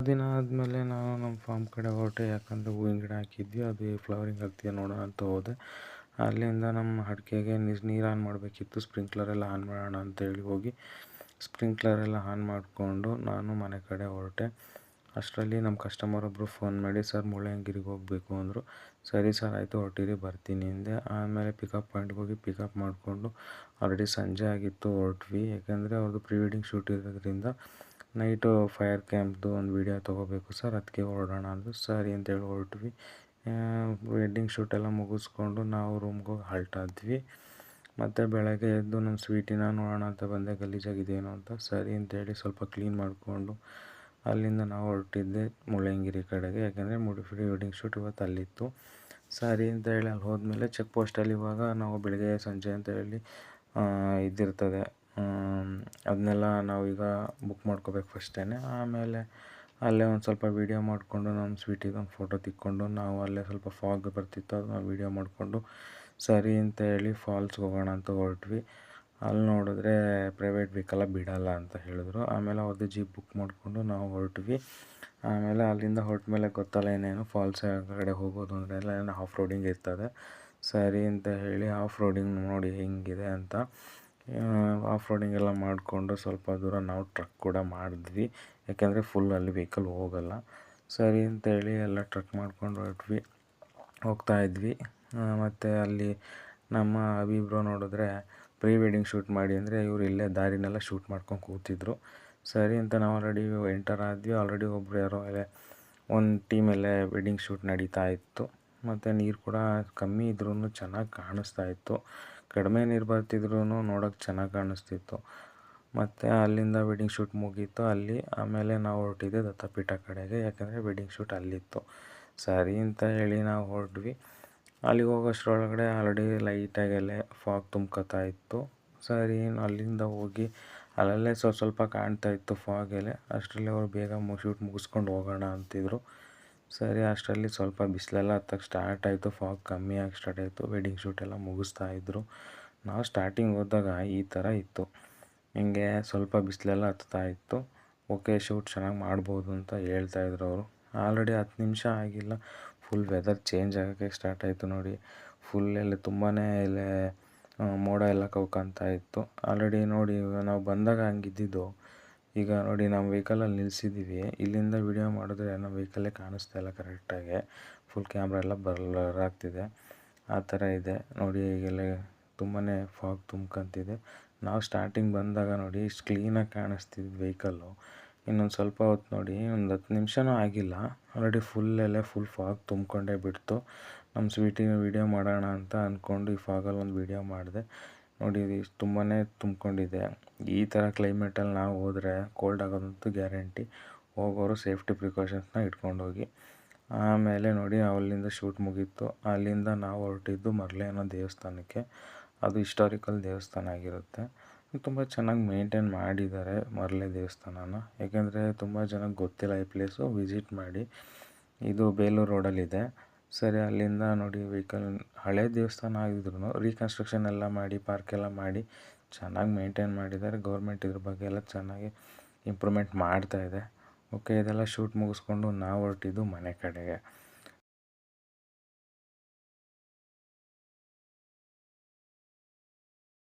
ದಿನ ಆದಮೇಲೆ ನಾನು ನಮ್ಮ ಫಾರ್ಮ್ ಕಡೆ ಹೊರಟೆ. ಯಾಕಂದರೆ ಹೂವಿನ ಗಿಡ ಹಾಕಿದ್ವಿ, ಅದು ಫ್ಲವರಿಂಗ್ ಆಗ್ತಿದೆ ನೋಡೋಣ ಅಂತ ಹೋದೆ. ಅಲ್ಲಿಂದ ನಮ್ಮ ಅಡಿಕೆಗೆ ನೀರು ಆನ್ ಮಾಡಬೇಕಿತ್ತು. ಸ್ಪ್ರಿಂಕ್ಲರೆಲ್ಲ ಆನ್ ಮಾಡೋಣ ಅಂತೇಳಿ ಹೋಗಿ ಸ್ಪ್ರಿಂಕ್ಲರೆಲ್ಲ ಆನ್ ಮಾಡಿಕೊಂಡು ನಾನು ಮನೆ ಕಡೆ ಹೊರಟೆ. ಅಷ್ಟರಲ್ಲಿ ನಮ್ಮ ಕಸ್ಟಮರ್ ಒಬ್ಬರು ಫೋನ್ ಮಾಡಿ, ಸರ್ ಮುಳ್ಳಯ್ಯನಗಿರಿಗೆ ಹೋಗಬೇಕು ಅಂದರು. ಸರಿ ಸರ್ ಆಯಿತು ಹೊರಟಿರಿ ಬರ್ತೀನಿ ಅಂದೆ. ಆಮೇಲೆ ಪಿಕಪ್ ಪಾಯಿಂಟ್ಗೆ ಹೋಗಿ ಪಿಕಪ್ ಮಾಡಿಕೊಂಡು ಆಲ್ರೆಡಿ ಸಂಜೆ ಆಗಿತ್ತು, ಹೊರಟ್ವಿ. ಯಾಕೆಂದರೆ ಅವ್ರದ್ದು ಪ್ರೀ ವೆಡ್ಡಿಂಗ್ ಶೂಟ್ ಇರೋದ್ರಿಂದ ನೈಟು ಫೈರ್ ಕ್ಯಾಂಪ್ದು ಒಂದು ವೀಡಿಯೋ ತೊಗೋಬೇಕು ಸರ್, ಅದಕ್ಕೆ ಹೊರಡೋಣ ಅಂದರು. ಸರಿ ಅಂತೇಳಿ ಹೊರಟ್ವಿ. ವೆಡ್ಡಿಂಗ್ ಶೂಟೆಲ್ಲ ಮುಗಿಸ್ಕೊಂಡು ನಾವು ರೂಮ್ಗೆ ಹೋಗಿ ಹಾಲ್ಟ್ ಆದ್ವಿ. ಮತ್ತು ಬೆಳಗ್ಗೆ ಎದ್ದು ನಮ್ಮ ಸ್ವೀಟಿನ ನೋಡೋಣ ಅಂತ ಬಂದೆ, ಗಲೀಜಾಗಿದೆಯೇನೋ ಅಂತ. ಸರಿ ಅಂತೇಳಿ ಸ್ವಲ್ಪ ಕ್ಲೀನ್ ಮಾಡಿಕೊಂಡು ಅಲ್ಲಿಂದ ನಾವು ಹೊರಟಿದ್ದೆ ಮುಳ್ಳಯ್ಯನಗಿರಿ ಕಡೆಗೆ. ಯಾಕೆಂದರೆ ಪ್ರೀ ವೆಡ್ಡಿಂಗ್ ಶೂಟ್ ಇವತ್ತು ಅಲ್ಲಿತ್ತು. ಸರಿ ಅಂತೇಳಿ ಅಲ್ಲಿ ಹೋದ್ಮೇಲೆ ಚೆಕ್ ಪೋಸ್ಟಲ್ಲಿ ಇವಾಗ ನಾವು ಬೆಳಗ್ಗೆ ಸಂಜೆ ಅಂತೇಳಿ ಇದಿರ್ತದೆ, ಅದನ್ನೆಲ್ಲ ನಾವೀಗ ಬುಕ್ ಮಾಡ್ಕೋಬೇಕು ಫಸ್ಟೇ. ಆಮೇಲೆ ಅಲ್ಲೇ ಒಂದು ಸ್ವಲ್ಪ ವೀಡಿಯೋ ಮಾಡಿಕೊಂಡು ನಮ್ಮ ಸ್ವೀಟಿಗೆ ಒಂದು ಫೋಟೋ ತಿಕ್ಕೊಂಡು ನಾವು ಅಲ್ಲೇ ಸ್ವಲ್ಪ ಫಾಗ್ ಬರ್ತಿತ್ತು, ಅದನ್ನ ವೀಡಿಯೋ ಮಾಡಿಕೊಂಡು ಸರಿ ಅಂತ ಹೇಳಿ ಫಾಲ್ಸ್ಗೆ ಹೋಗೋಣ ಅಂತ ಹೊರಟ್ವಿ. ಅಲ್ಲಿ ನೋಡಿದ್ರೆ ಪ್ರೈವೇಟ್ ವೆಹಿಕಲ್ಲ ಬಿಡೋಲ್ಲ ಅಂತ ಹೇಳಿದ್ರು. ಆಮೇಲೆ ಅವ್ರದ್ದು ಜೀಪ್ ಬುಕ್ ಮಾಡಿಕೊಂಡು ನಾವು ಹೊರಟ್ವಿ. ಆಮೇಲೆ ಅಲ್ಲಿಂದ ಹೊರಟ ಮೇಲೆ ಗೊತ್ತಲ್ಲ ಏನೇನು ಫಾಲ್ಸ್ ಕಡೆ ಹೋಗೋದು ಅಂದರೆ ಎಲ್ಲ ಆಫ್ ರೋಡಿಂಗ್ ಇರ್ತದೆ. ಸರಿ ಅಂತ ಹೇಳಿ ಆಫ್ ರೋಡಿಂಗ್ ನೋಡಿ ಹೆಂಗಿದೆ ಅಂತ ಆಫ್ ರೋಡಿಂಗ್ ಎಲ್ಲ ಮಾಡಿಕೊಂಡು ಸ್ವಲ್ಪ ದೂರ ನಾವು ಟ್ರಕ್ ಕೂಡ ಮಾಡಿದ್ವಿ. ಯಾಕೆಂದರೆ ಫುಲ್ ಅಲ್ಲಿ ವೆಹಿಕಲ್ ಹೋಗಲ್ಲ. ಸರಿ ಅಂತೇಳಿ ಎಲ್ಲ ಟ್ರಕ್ ಮಾಡ್ಕೊಂಡು ಹೋಗ್ತಾಯಿದ್ವಿ. ಮತ್ತು ಅಲ್ಲಿ ನಮ್ಮ ಅಭಿಬ್ರು ನೋಡಿದ್ರೆ ಪ್ರೀ ವೆಡ್ಡಿಂಗ್ ಶೂಟ್ ಮಾಡಿ ಅಂದರೆ ಇವರು ಇಲ್ಲೇ ದಾರಿನೆಲ್ಲ ಶೂಟ್ ಮಾಡ್ಕೊಂಡು ಕೂತಿದ್ರು. ಸರಿ ಅಂತ ನಾವು ಆಲ್ರೆಡಿ ಎಂಟರ್ ಆದ್ವಿ. ಆಲ್ರೆಡಿ ಒಬ್ಬರು ಯಾರೋ ಒಂದು ಟೀಮಲ್ಲೇ ವೆಡ್ಡಿಂಗ್ ಶೂಟ್ ನಡೀತಾ ಇತ್ತು. ಮತ್ತು ನೀರು ಕೂಡ ಕಮ್ಮಿ ಇದ್ರೂ ಚೆನ್ನಾಗಿ ಕಾಣಿಸ್ತಾ ಇತ್ತು. ಕಡಿಮೆ ನೀರು ಬರ್ತಿದ್ರೂ ನೋಡೋಕ್ಕೆ ಚೆನ್ನಾಗಿ ಕಾಣಿಸ್ತಿತ್ತು. ಮತ್ತು ಅಲ್ಲಿಂದ ವೆಡ್ಡಿಂಗ್ ಶೂಟ್ ಮುಗೀತು ಅಲ್ಲಿ. ಆಮೇಲೆ ನಾವು ಹೊರಟಿದ್ದೆ ದತ್ತಪೀಠ ಕಡೆಗೆ, ಯಾಕೆಂದರೆ ವೆಡ್ಡಿಂಗ್ ಶೂಟ್ ಅಲ್ಲಿತ್ತು. ಸರಿ ಅಂತ ಹೇಳಿ ನಾವು ಹೊರಟ್ವಿ. ಅಲ್ಲಿಗೆ ಹೋಗೋಷ್ಟ್ರೊಳಗಡೆ ಆಲ್ರೆಡಿ ಲೈಟಾಗೆಲ್ಲ ಫಾಗ್ ತುಂಬ್ಕೊತಾ ಇತ್ತು. ಸರಿ ಅಲ್ಲಿಂದ ಹೋಗಿ ಅಲ್ಲಲ್ಲೇ ಸ್ವಲ್ಪ ಕಾಣ್ತಾ ಇತ್ತು ಫಾಗೆಲೆ. ಅಷ್ಟರಲ್ಲಿ ಅವ್ರು ಬೇಗ ಶೂಟ್ ಮುಗಿಸ್ಕೊಂಡು ಹೋಗೋಣ ಅಂತಿದ್ರು. ಸರಿ ಅಷ್ಟರಲ್ಲಿ ಸ್ವಲ್ಪ ಬಿಸಿಲೆಲ್ಲ ಹತ್ತಕ್ಕೆ ಸ್ಟಾರ್ಟ್ ಆಯಿತು, ಫಾಗ್ ಕಮ್ಮಿ ಆಗಿ ಸ್ಟಾರ್ಟ್ ಆಯಿತು. ವೆಡ್ಡಿಂಗ್ ಶೂಟೆಲ್ಲ ಮುಗಿಸ್ತಾ ಇದ್ದರು. ನಾವು ಸ್ಟಾರ್ಟಿಂಗ್ ಹೋದಾಗ ಈ ಥರ ಇತ್ತು, ಹಿಂಗೆ ಸ್ವಲ್ಪ ಬಿಸಿಲೆಲ್ಲ ಹತ್ತಾ ಇತ್ತು. ಓಕೆ ಶೂಟ್ ಚೆನ್ನಾಗಿ ಮಾಡ್ಬೋದು ಅಂತ ಹೇಳ್ತಾಯಿದ್ರು ಅವರು. ಆಲ್ರೆಡಿ 10 ನಿಮಿಷ ಆಗಿಲ್ಲ, ಫುಲ್ ವೆದರ್ ಚೇಂಜ್ ಆಗೋಕ್ಕೆ ಸ್ಟಾರ್ಟ್ ಆಯಿತು ನೋಡಿ. ಫುಲ್ ಎಲ್ಲ ತುಂಬಾ ಇಲ್ಲೇ ಮೋಡ ಎಲ್ಲ ಕವ್ಕೊತಾ ಇತ್ತು. ಆಲ್ರೆಡಿ ನೋಡಿ ನಾವು ಬಂದಾಗ ಹಂಗಿದ್ದಿದ್ದು, ಈಗ ನೋಡಿ ನಮ್ಮ ವೆಹಿಕಲಲ್ಲಿ ನಿಲ್ಲಿಸಿದ್ದೀವಿ. ಇಲ್ಲಿಂದ ವೀಡಿಯೋ ಮಾಡಿದ್ರೆ ನಮ್ಮ ವೆಹಿಕಲ್ಲೇ ಕಾಣಿಸ್ತಾ ಇಲ್ಲ ಕರೆಕ್ಟಾಗಿ, ಫುಲ್ ಕ್ಯಾಮ್ರಾ ಎಲ್ಲ ಬ್ಲರ್ ಆಗ್ತಿದೆ. ಆ ಥರ ಇದೆ ನೋಡಿ. ಈಗೆಲ್ಲ ತುಂಬಾ ಫಾಗ್ ತುಂಬ್ಕೊಂತಿದೆ. ನಾವು ಸ್ಟಾರ್ಟಿಂಗ್ ಬಂದಾಗ ನೋಡಿ ಇಷ್ಟು ಕ್ಲೀನಾಗಿ ಕಾಣಿಸ್ತಿದ್ದು ವೆಹಿಕಲ್ಲು. ಇನ್ನೊಂದು ಸ್ವಲ್ಪ ಹೊತ್ತು ನೋಡಿ, ಒಂದು 10 ನಿಮಿಷನೂ ಆಗಿಲ್ಲ, ಆಲ್ರೆಡಿ ಫುಲ್ ಫಾಗ್ ತುಂಬಿಕೊಂಡೇ ಬಿಡ್ತು. ನಮ್ಮ ಸ್ವೀಟಿನ ವೀಡಿಯೋ ಮಾಡೋಣ ಅಂತ ಅಂದ್ಕೊಂಡು ಈ ಫಾಗಲ್ಲಿ ಒಂದು ವೀಡಿಯೋ ಮಾಡಿದೆ ನೋಡಿ. ಇದು ತುಂಬಾ ತುಂಬ್ಕೊಂಡಿದೆ. ಈ ಥರ ಕ್ಲೈಮೇಟಲ್ಲಿ ನಾವು ಹೋದರೆ ಕೋಲ್ಡ್ ಆಗೋದಂತೂ ಗ್ಯಾರಂಟಿ. ಹೋಗೋರು ಸೇಫ್ಟಿ ಪ್ರಿಕಾಷನ್ಸ್ನ ಇಟ್ಕೊಂಡೋಗಿ. ಆಮೇಲೆ ನೋಡಿ ಅಲ್ಲಿಂದ ಶೂಟ್ ಮುಗೀತು. ಅಲ್ಲಿಂದ ನಾವು ಹೊರಟಿದ್ದು ಮರ್ಲೆ ಅನ್ನೋ ದೇವಸ್ಥಾನಕ್ಕೆ. ಅದು ಹಿಸ್ಟಾರಿಕಲ್ ದೇವಸ್ಥಾನ ಆಗಿರುತ್ತೆ. ತುಂಬ ಚೆನ್ನಾಗಿ ಮೇಂಟೈನ್ ಮಾಡಿದ್ದಾರೆ ಮರ್ಲೆ ದೇವಸ್ಥಾನನ. ಯಾಕೆಂದರೆ ತುಂಬ ಜನಕ್ಕೆ ಗೊತ್ತಿಲ್ಲ ಈ ಪ್ಲೇಸು, ವಿಸಿಟ್ ಮಾಡಿ. ಇದು ಬೇಲೂರು ರೋಡಲ್ಲಿದೆ. ಸರಿ ಅಲ್ಲಿಂದ ನೋಡಿ ವೆಹಿಕಲ್ ಹಳೆ ದೇವಸ್ಥಾನ ಆಗಿದ್ರು ರೀಕನ್ಸ್ಟ್ರಕ್ಷನ್ ಎಲ್ಲ ಮಾಡಿ ಪಾರ್ಕೆಲ್ಲ ಮಾಡಿ ಚೆನ್ನಾಗಿ ಮೇಂಟೈನ್ ಮಾಡಿದ್ದಾರೆ. ಗೌರ್ಮೆಂಟ್ ಇದ್ರ ಬಗ್ಗೆ ಎಲ್ಲ ಚೆನ್ನಾಗಿ ಇಂಪ್ರೂವ್ಮೆಂಟ್ ಮಾಡ್ತಾಯಿದೆ. ಓಕೆ ಇದೆಲ್ಲ ಶೂಟ್ ಮುಗಿಸ್ಕೊಂಡು ನಾವು ಹೊರಟಿದ್ದು ಮನೆ ಕಡೆಗೆ.